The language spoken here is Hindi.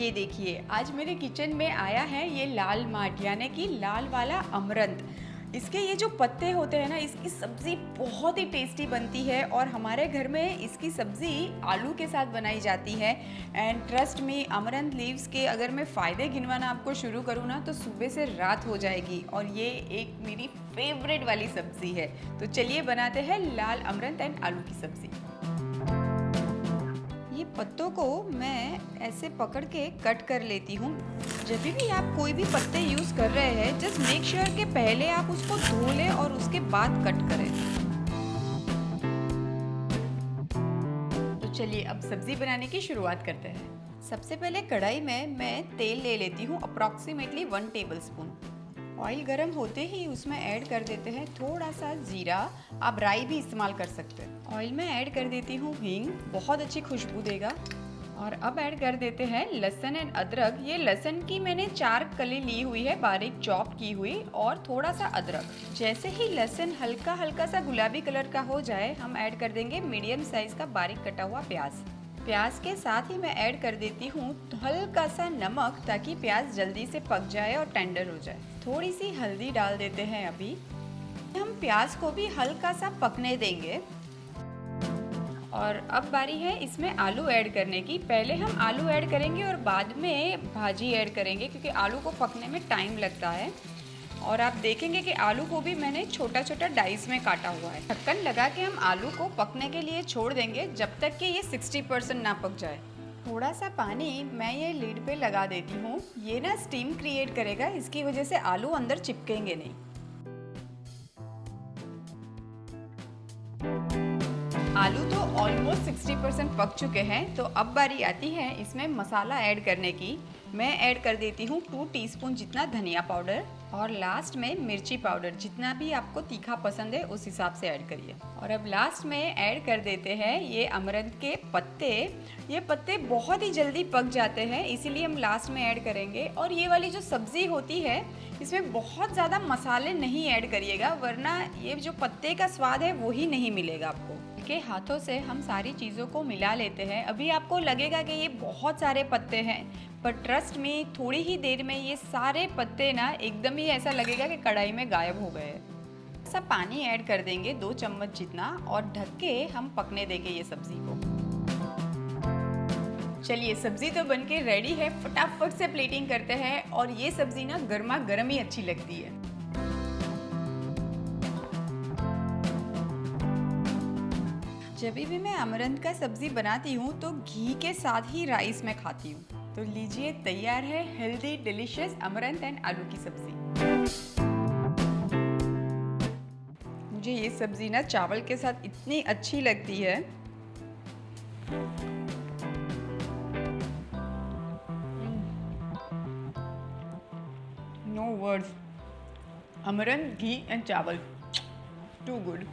ये देखिए, आज मेरे किचन में आया है ये लाल माठ यानी कि लाल वाला अमरंत। इसके ये जो पत्ते होते हैं ना, इसकी सब्ज़ी बहुत ही टेस्टी बनती है और हमारे घर में इसकी सब्ज़ी आलू के साथ बनाई जाती है। एंड ट्रस्ट मी, अमरंत लीव्स के अगर मैं फ़ायदे गिनवाना आपको शुरू करूँ ना तो सुबह से रात हो जाएगी और ये एक मेरी फेवरेट वाली सब्ज़ी है। तो चलिए बनाते हैं लाल अमरंत एंड आलू की सब्ज़ी। ये पत्तों को मैं ऐसे पकड़ के कट कर लेती हूँ। जब भी आप कोई भी पत्ते यूज़ कर रहे हैं, जस्ट मेक श्योर कि पहले आप उसको धो लें और उसके बाद कट करें। तो चलिए अब सब्ज़ी बनाने की शुरुआत करते हैं। सबसे पहले कढ़ाई में मैं तेल ले लेती हूँ, अप्रॉक्सीमेटली 1 टेबलस्पून। ऑयल गर्म होते ही उसमें ऐड कर देते हैं थोड़ा सा जीरा, आप राई भी इस्तेमाल कर सकते हैं। ऑयल में ऐड कर देती हूँ हींग, बहुत अच्छी खुशबू देगा। और अब ऐड कर देते हैं लहसुन एंड अदरक। ये लहसुन की मैंने 4 कली ली हुई है, बारीक चॉप की हुई, और थोड़ा सा अदरक। जैसे ही लहसुन हल्का हल्का सा गुलाबी कलर का हो जाए, हम ऐड कर देंगे मीडियम साइज का बारीक कटा हुआ प्याज। प्याज के साथ ही मैं ऐड कर देती हूँ हल्का सा नमक, ताकि प्याज जल्दी से पक जाए और टेंडर हो जाए। थोड़ी सी हल्दी डाल देते हैं। अभी हम प्याज को भी हल्का सा पकने देंगे। और अब बारी है इसमें आलू ऐड करने की। पहले हम आलू ऐड करेंगे और बाद में भाजी ऐड करेंगे, क्योंकि आलू को पकने में टाइम लगता है। और आप देखेंगे कि आलू को भी मैंने छोटा छोटा डाइस में काटा हुआ है। ढक्कन लगा के हम आलू को पकने के लिए छोड़ देंगे जब तक कि ये 60% ना पक जाए। थोड़ा सा पानी मैं ये लीड पे लगा देती हूँ। ये ना स्टीम क्रिएट करेगा, इसकी वजह से आलू अंदर चिपकेंगे नहीं। आलू तो ऑलमोस्ट 60% पक चुके हैं। तो अब बारी आती है इसमें मसाला ऐड करने की। मैं ऐड कर देती हूँ 2 टीस्पून जितना धनिया पाउडर, और लास्ट में मिर्ची पाउडर। जितना भी आपको तीखा पसंद है उस हिसाब से ऐड करिए। और अब लास्ट में ऐड कर देते हैं ये अमरंत के पत्ते। ये पत्ते बहुत ही जल्दी पक जाते हैं, इसीलिए हम लास्ट में ऐड करेंगे। और ये वाली जो सब्ज़ी होती है, इसमें बहुत ज़्यादा मसाले नहीं ऐड करिएगा, वरना ये जो पत्ते का स्वाद है वो ही नहीं मिलेगा आपको। के हाथों से हम सारी चीज़ों को मिला लेते हैं। अभी आपको लगेगा कि ये बहुत सारे पत्ते हैं, पर ट्रस्ट में थोड़ी ही देर में ये सारे पत्ते ना एकदम ही ऐसा लगेगा कि कढ़ाई में गायब हो गए। सब पानी ऐड कर देंगे 2 चम्मच जितना, और ढक के हम पकने देंगे ये सब्ज़ी को। चलिए सब्ज़ी तो बनके रेडी है, फटाफट से प्लेटिंग करते हैं। और ये सब्ज़ी ना गर्मा गर्म ही अच्छी लगती है। जब भी मैं अमरंत का सब्ज़ी बनाती हूँ तो घी के साथ ही राइस में खाती हूँ। तो लीजिए, तैयार है हेल्दी डिलीशियस अमरंत एंड आलू की सब्ज़ी। मुझे ये सब्ज़ी ना चावल के साथ इतनी अच्छी लगती है। No words. Amaranth, ghee and chawal, too good.